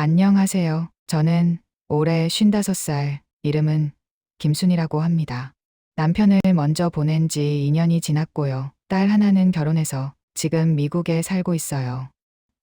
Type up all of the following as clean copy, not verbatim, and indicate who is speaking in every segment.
Speaker 1: 안녕하세요. 저는 올해 55살, 이름은 김순이라고 합니다. 남편을 먼저 보낸 지 2년이 지났고요. 딸 하나는 결혼해서 지금 미국에 살고 있어요.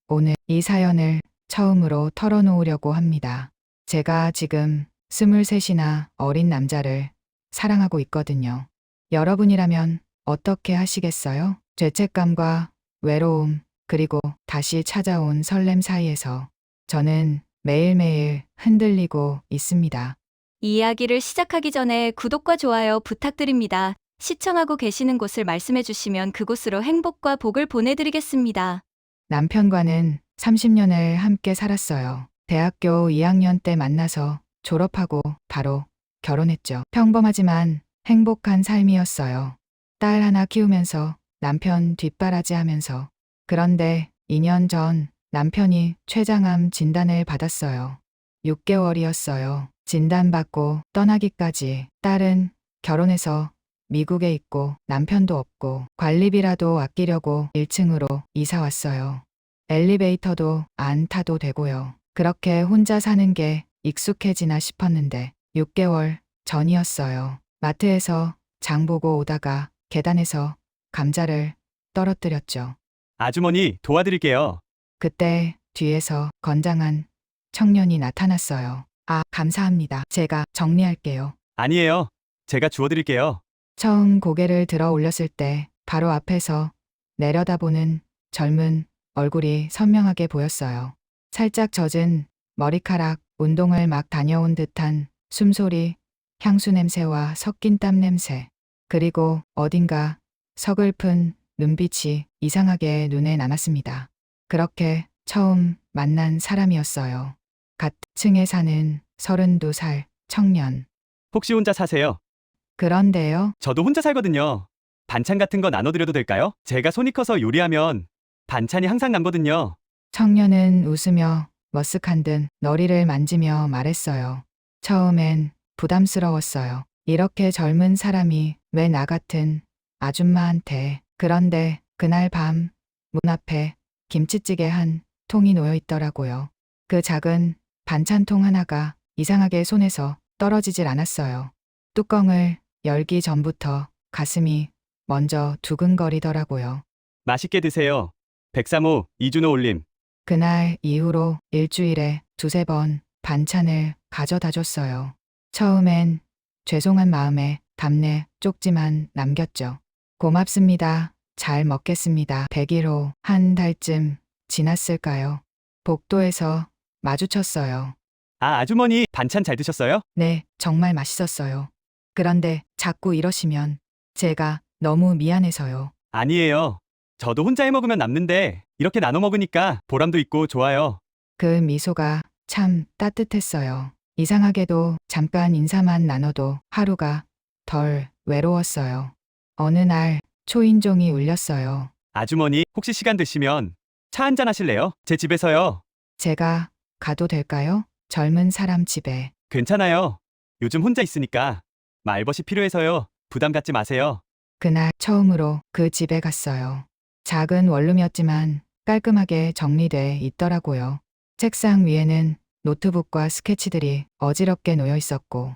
Speaker 1: 오늘 이 사연을 처음으로 털어놓으려고 합니다. 제가 지금 23이나 어린 남자를 사랑하고 있거든요. 여러분이라면 어떻게 하시겠어요? 죄책감과 외로움, 그리고 다시 찾아온 설렘 사이에서 저는 매일매일 흔들리고 있습니다.
Speaker 2: 이 이야기를 시작하기 전에 구독과 좋아요 부탁드립니다. 시청하고 계시는 곳을 말씀해 주시면 그곳으로 행복과 복을 보내드리겠습니다.
Speaker 1: 남편과는 30년을 함께 살았어요. 대학교 2학년 때 만나서 졸업하고 바로 결혼했죠. 평범하지만 행복한 삶이었어요. 딸 하나 키우면서 남편 뒷바라지 하면서. 그런데 2년 전 남편이 췌장암 진단을 받았어요. 6개월이었어요. 진단받고 떠나기까지. 딸은 결혼해서 미국에 있고 남편도 없고 관리비라도 아끼려고 1층으로 이사 왔어요. 엘리베이터도 안 타도 되고요. 그렇게 혼자 사는 게 익숙해지나 싶었는데 6개월 전이었어요. 마트에서 장 보고 오다가 계단에서 감자를 떨어뜨렸죠.
Speaker 3: 아주머니, 도와드릴게요.
Speaker 1: 그때 뒤에서 건장한 청년이 나타났어요. 아, 감사합니다. 제가 정리할게요.
Speaker 3: 아니에요. 제가 주워드릴게요.
Speaker 1: 처음 고개를 들어 올렸을 때 바로 앞에서 내려다보는 젊은 얼굴이 선명하게 보였어요. 살짝 젖은 머리카락, 운동을 막 다녀온 듯한 숨소리, 향수 냄새와 섞인 땀 냄새, 그리고 어딘가 서글픈 눈빛이 이상하게 눈에 남았습니다. 그렇게 처음 만난 사람이었어요. 같은 층에 사는 32살 청년.
Speaker 3: 혹시 혼자 사세요?
Speaker 1: 그런데요,
Speaker 3: 저도 혼자 살거든요. 반찬 같은 거 나눠드려도 될까요? 제가 손이 커서 요리하면 반찬이 항상 남거든요.
Speaker 1: 청년은 웃으며 머쓱한 듯 너리를 만지며 말했어요. 처음엔 부담스러웠어요. 이렇게 젊은 사람이 왜 나 같은 아줌마한테. 그런데 그날 밤 문 앞에 김치찌개 한 통이 놓여 있더라고요. 그 작은 반찬통 하나가 이상하게 손에서 떨어지질 않았어요. 뚜껑을 열기 전부터 가슴이 먼저 두근거리더라고요.
Speaker 3: 맛있게 드세요. 103호 이준호 올림.
Speaker 1: 그날 이후로 일주일에 두세 번 반찬을 가져다 줬어요. 처음엔 죄송한 마음에 답내 쪽지만 남겼죠. 고맙습니다. 잘 먹겠습니다. 100일 한 달쯤 지났을까요? 복도에서 마주쳤어요.
Speaker 3: 아, 아주머니, 반찬 잘 드셨어요?
Speaker 1: 네, 정말 맛있었어요. 그런데 자꾸 이러시면 제가 너무 미안해서요.
Speaker 3: 아니에요. 저도 혼자 해 먹으면 남는데 이렇게 나눠 먹으니까 보람도 있고 좋아요.
Speaker 1: 그 미소가 참 따뜻했어요. 이상하게도 잠깐 인사만 나눠도 하루가 덜 외로웠어요. 어느 날 초인종이 울렸어요.
Speaker 3: 아주머니, 혹시 시간 되시면 차 한잔 하실래요? 제 집에서요.
Speaker 1: 제가 가도 될까요? 젊은 사람 집에.
Speaker 3: 괜찮아요. 요즘 혼자 있으니까 말벗이 필요해서요. 부담 갖지 마세요.
Speaker 1: 그날 처음으로 그 집에 갔어요. 작은 원룸이었지만 깔끔하게 정리돼 있더라고요. 책상 위에는 노트북과 스케치들이 어지럽게 놓여 있었고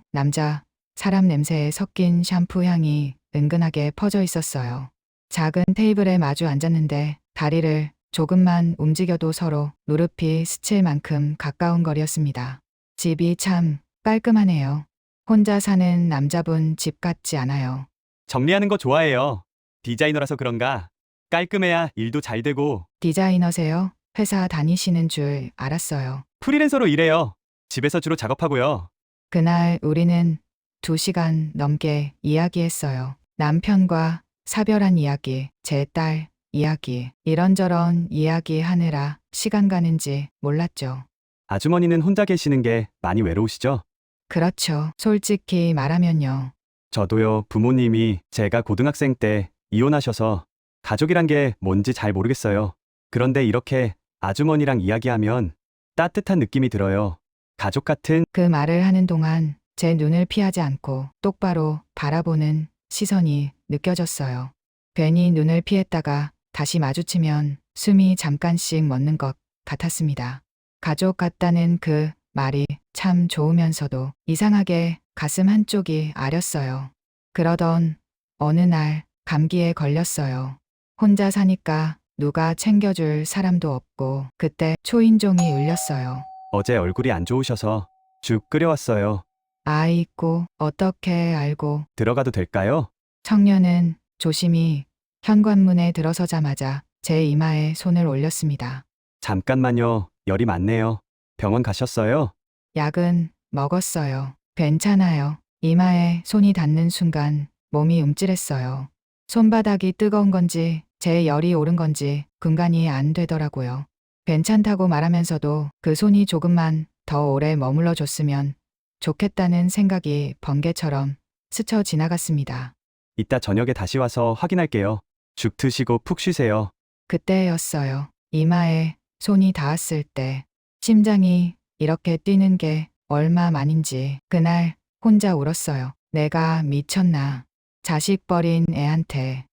Speaker 1: 사람 냄새에 섞인 샴푸 향이 은근하게 퍼져 있었어요. 작은 테이블에 마주 앉았는데 다리를 조금만 움직여도 서로 무릎이 스칠 만큼 가까운 거리였습니다. 집이 참 깔끔하네요. 혼자 사는 남자분 집 같지 않아요.
Speaker 3: 정리하는 거 좋아해요. 디자이너라서 그런가 깔끔해야 일도 잘 되고
Speaker 1: 디자이너세요? 회사 다니시는 줄 알았어요.
Speaker 3: 프리랜서로 일해요. 집에서 주로 작업하고요.
Speaker 1: 그날 우리는 2시간 넘게 이야기했어요. 남편과 사별한 이야기, 제 딸 이야기, 이런저런 이야기하느라 시간 가는지 몰랐죠.
Speaker 3: 아주머니는 혼자 계시는 게 많이 외로우시죠?
Speaker 1: 그렇죠. 솔직히 말하면요.
Speaker 3: 저도요, 부모님이 제가 고등학생 때 이혼하셔서 가족이란 게 뭔지 잘 모르겠어요. 그런데 이렇게 아주머니랑 이야기하면 따뜻한 느낌이 들어요. 가족 같은.
Speaker 1: 그 말을 하는 동안 제 눈을 피하지 않고 똑바로 바라보는 시선이 느껴졌어요. 괜히 눈을 피했다가 다시 마주치면 숨이 잠깐씩 멎는 것 같았습니다. 가족 같다는 그 말이 참 좋으면서도 이상하게 가슴 한쪽이 아렸어요. 그러던 어느 날 감기에 걸렸어요. 혼자 사니까 누가 챙겨줄 사람도 없고 그때 초인종이 울렸어요.
Speaker 3: 어제 얼굴이 안 좋으셔서 죽 끓여왔어요.
Speaker 1: 아이 있고 어떻게 알고.
Speaker 3: 들어가도 될까요?
Speaker 1: 청년은 조심히 현관문에 들어서자마자 제 이마에 손을 올렸습니다.
Speaker 3: 잠깐만요. 열이 많네요. 병원 가셨어요?
Speaker 1: 약은 먹었어요. 괜찮아요. 이마에 손이 닿는 순간 몸이 움찔했어요. 손바닥이 뜨거운 건지 제 열이 오른 건지 분간이 안 되더라고요. 괜찮다고 말하면서도 그 손이 조금만 더 오래 머물러 줬으면 좋겠다는 생각이 번개처럼 스쳐 지나갔습니다.
Speaker 3: 이따 저녁에 다시 와서 확인할게요. 죽 드시고 푹 쉬세요.
Speaker 1: 그때였어요. 이마에 손이 닿았을 때 심장이 이렇게 뛰는 게 얼마만인지 그날 혼자 울었어요. 내가 미쳤나. 자식 버린 애한테.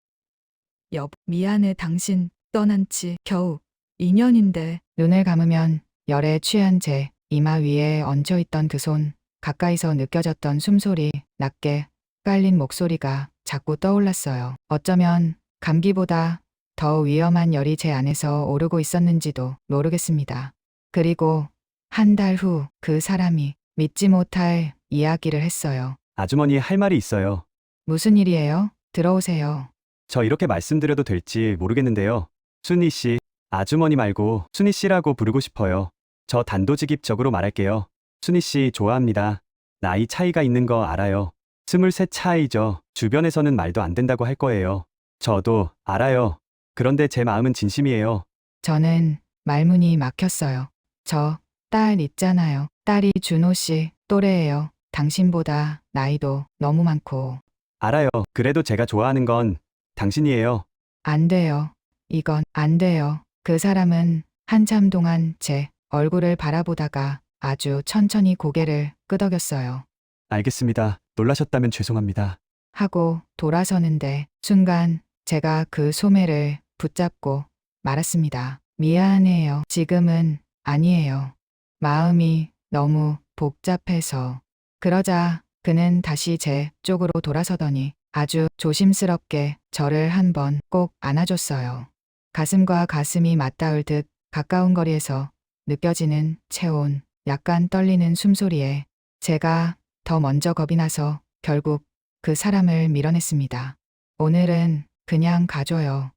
Speaker 4: 여보, 미안해. 당신 떠난 지 겨우 2년인데.
Speaker 1: 눈을 감으면 열에 취한 제 이마 위에 얹혀있던 그 손, 가까이서 느껴졌던 숨소리, 낮게 깔린 목소리가 자꾸 떠올랐어요. 어쩌면 감기보다 더 위험한 열이 제 안에서 오르고 있었는지도 모르겠습니다. 그리고 한 달 후 그 사람이 믿지 못할 이야기를 했어요.
Speaker 3: 아주머니 할 말이 있어요.
Speaker 1: 무슨 일이에요? 들어오세요.
Speaker 3: 저 이렇게 말씀드려도 될지 모르겠는데요. 순희 씨, 아주머니 말고 순희 씨라고 부르고 싶어요. 저 단도직입적으로 말할게요. 순희 씨 좋아합니다. 나이 차이가 있는 거 알아요. 23 차이죠. 주변에서는 말도 안 된다고 할 거예요. 저도 알아요. 그런데 제 마음은 진심이에요.
Speaker 1: 저는 말문이 막혔어요. 저 딸 있잖아요. 딸이 준호 씨 또래예요. 당신보다 나이도 너무 많고.
Speaker 3: 알아요. 그래도 제가 좋아하는 건 당신이에요.
Speaker 1: 안 돼요. 이건 안 돼요. 그 사람은 한참 동안 제 얼굴을 바라보다가 아주 천천히 고개를 끄덕였어요.
Speaker 3: 알겠습니다. 놀라셨다면 죄송합니다.
Speaker 1: 하고 돌아서는데 순간 제가 그 소매를 붙잡고 말았습니다. 미안해요. 지금은 아니에요. 마음이 너무 복잡해서. 그러자 그는 다시 제 쪽으로 돌아서더니 아주 조심스럽게 저를 한 번 꼭 안아줬어요. 가슴과 가슴이 맞닿을 듯 가까운 거리에서 느껴지는 체온, 약간 떨리는 숨소리에 제가 더 먼저 겁이 나서 결국 그 사람을 밀어냈습니다. 오늘은 그냥 가줘요.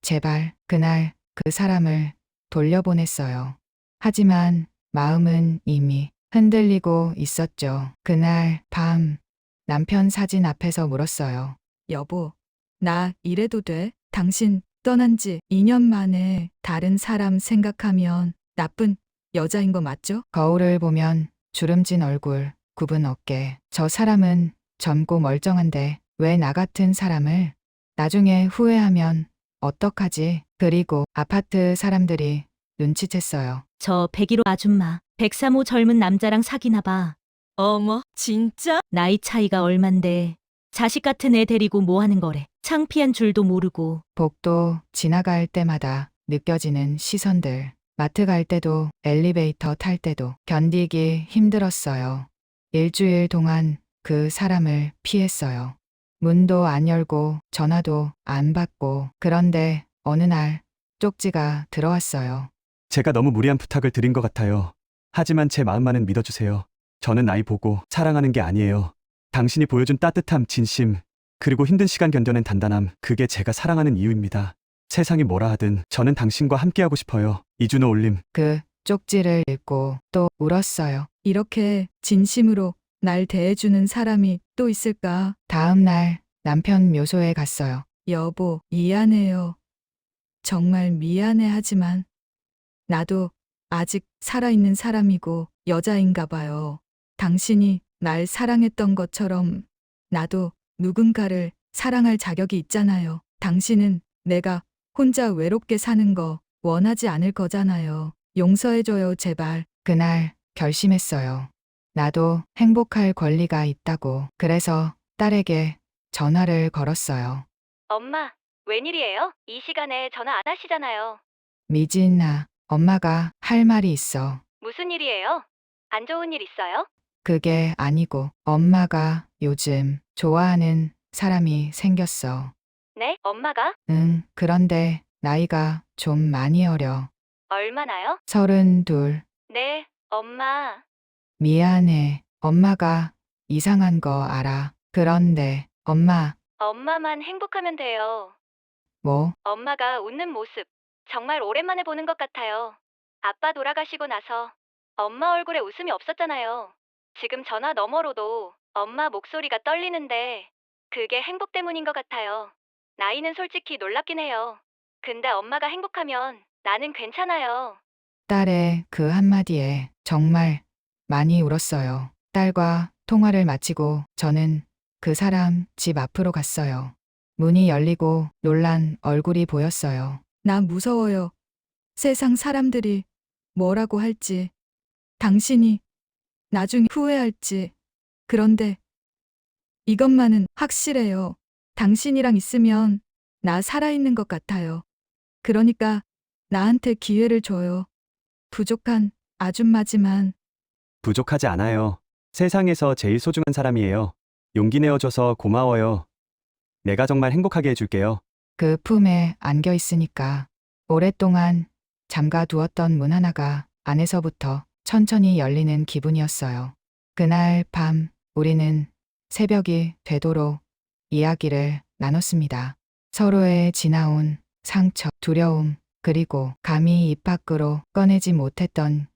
Speaker 1: 제발 그날 그 사람을 돌려보냈어요. 하지만 마음은 이미 흔들리고 있었죠. 그날 밤 남편 사진 앞에서 물었어요.
Speaker 4: 여보, 나 이래도 돼? 당신 떠난 지 2년 만에 다른 사람 생각하면 나쁜 여자인 거 맞죠?
Speaker 1: 거울을 보면 주름진 얼굴, 굽은 어깨. 저 사람은 젊고 멀쩡한데 왜 나 같은 사람을 나중에 후회하면 어떡하지? 그리고 아파트 사람들이 눈치챘어요.
Speaker 5: 저 101호 아줌마, 103호 젊은 남자랑 사귀나 봐.
Speaker 4: 어머, 진짜?
Speaker 5: 나이 차이가 얼만데. 자식 같은 애 데리고 뭐 하는 거래. 창피한 줄도 모르고.
Speaker 1: 복도 지나갈 때마다 느껴지는 시선들. 마트 갈 때도 엘리베이터 탈 때도 견디기 힘들었어요. 일주일 동안 그 사람을 피했어요. 문도 안 열고 전화도 안 받고. 그런데 어느 날 쪽지가 들어왔어요.
Speaker 3: 제가 너무 무리한 부탁을 드린 것 같아요. 하지만 제 마음만은 믿어주세요. 저는 나이 보고 사랑하는 게 아니에요. 당신이 보여준 따뜻함, 진심, 그리고 힘든 시간 견뎌낸 단단함, 그게 제가 사랑하는 이유입니다. 세상이 뭐라 하든 저는 당신과 함께하고 싶어요. 이준호 올림.
Speaker 1: 그 쪽지를 읽고 또 울었어요.
Speaker 4: 이렇게 진심으로 날 대해주는 사람이 또 있을까?
Speaker 1: 다음 날 남편 묘소에 갔어요.
Speaker 4: 여보, 미안해요. 정말 미안해 하지만 나도 아직 살아있는 사람이고 여자인가 봐요. 당신이 날 사랑했던 것처럼 나도 누군가를 사랑할 자격이 있잖아요. 당신은 내가 혼자 외롭게 사는 거 원하지 않을 거잖아요. 용서해줘요, 제발.
Speaker 1: 그날 결심했어요. 나도 행복할 권리가 있다고. 그래서 딸에게 전화를 걸었어요.
Speaker 2: 엄마, 웬일이에요? 이 시간에 전화 안 하시잖아요.
Speaker 1: 미진아, 엄마가 할 말이 있어.
Speaker 2: 무슨 일이에요? 안 좋은 일 있어요?
Speaker 1: 그게 아니고 엄마가 요즘 좋아하는 사람이 생겼어.
Speaker 2: 네? 엄마가?
Speaker 1: 응, 그런데 나이가 좀 많이 어려.
Speaker 2: 얼마나요?
Speaker 1: 32.
Speaker 2: 네, 엄마.
Speaker 1: 미안해. 엄마가 이상한 거 알아. 그런데 엄마,
Speaker 2: 엄마만 행복하면 돼요.
Speaker 1: 뭐,
Speaker 2: 엄마가 웃는 모습, 정말 오랜만에 보는 것 같아요. 아빠 돌아가시고 나서 엄마 얼굴에 웃음이 없었잖아요. 지금 전화 너머로도 엄마 목소리가 떨리는데 그게 행복 때문인 것 같아요. 나이는 솔직히 놀랍긴 해요. 근데 엄마가 행복하면 나는 괜찮아요.
Speaker 1: 딸의 그 한마디에 정말 많이 울었어요. 딸과 통화를 마치고 저는 그 사람 집 앞으로 갔어요. 문이 열리고 놀란 얼굴이 보였어요.
Speaker 4: 나 무서워요. 세상 사람들이 뭐라고 할지, 당신이 나중에 후회할지. 그런데 이것만은 확실해요. 당신이랑 있으면 나 살아있는 것 같아요. 그러니까 나한테 기회를 줘요. 부족한 아줌마지만
Speaker 3: 부족하지 않아요. 세상에서 제일 소중한 사람이에요. 용기 내어줘서 고마워요. 내가 정말 행복하게 해줄게요.
Speaker 1: 그 품에 안겨 있으니까 오랫동안 잠가 두었던 문 하나가 안에서부터 천천히 열리는 기분이었어요. 그날 밤 우리는 새벽이 되도록 이야기를 나눴습니다. 서로의 지나온 상처, 두려움, 그리고 감히 입 밖으로 꺼내지 못했던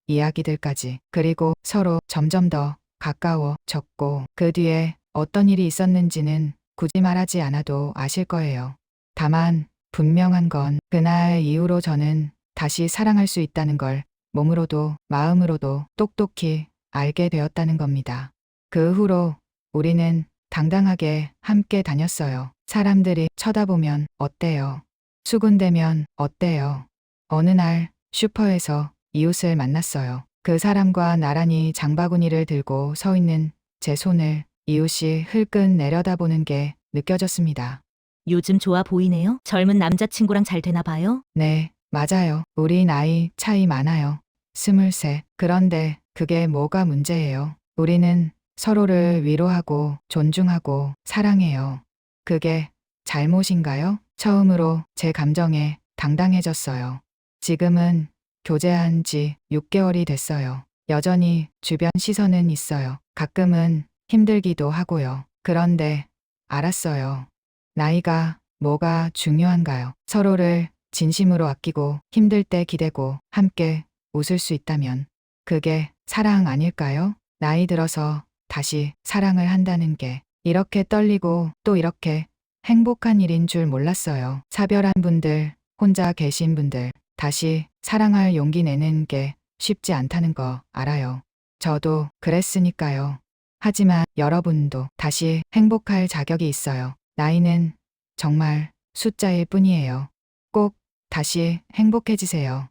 Speaker 1: 이야기들까지, 그리고 서로 점점 더 가까워졌고 그 뒤에 어떤 일이 있었는지는 굳이 말하지 않아도 아실 거예요. 다만 분명한 건 그날 이후로 저는 다시 사랑할 수 있다는 걸 몸으로도 마음으로도 똑똑히 알게 되었다는 겁니다. 그 후로 우리는 당당하게 함께 다녔어요. 사람들이 쳐다보면 어때요? 수군대면 어때요? 어느 날 슈퍼에서 이웃을 만났어요. 그 사람과 나란히 장바구니를 들고 서 있는 제 손을 이웃이 흘끗 내려다보는 게 느껴졌습니다.
Speaker 5: 요즘 좋아 보이네요. 젊은 남자친구랑 잘 되나 봐요.
Speaker 1: 네, 맞아요. 우리 나이 차이 많아요. 23. 그런데 그게 뭐가 문제예요? 우리는 서로를 위로하고 존중하고 사랑해요. 그게 잘못인가요? 처음으로 제 감정에 당당해졌어요. 지금은 교제한 지 6개월이 됐어요. 여전히 주변 시선은 있어요. 가끔은 힘들기도 하고요. 그런데 알았어요. 나이가 뭐가 중요한가요? 서로를 진심으로 아끼고 힘들 때 기대고 함께 웃을 수 있다면 그게 사랑 아닐까요? 나이 들어서 다시 사랑을 한다는 게 이렇게 떨리고 또 이렇게 행복한 일인 줄 몰랐어요. 사별한 분들, 혼자 계신 분들, 다시 사랑할 용기 내는 게 쉽지 않다는 거 알아요. 저도 그랬으니까요. 하지만 여러분도 다시 행복할 자격이 있어요. 나이는 정말 숫자일 뿐이에요. 꼭 다시 행복해지세요.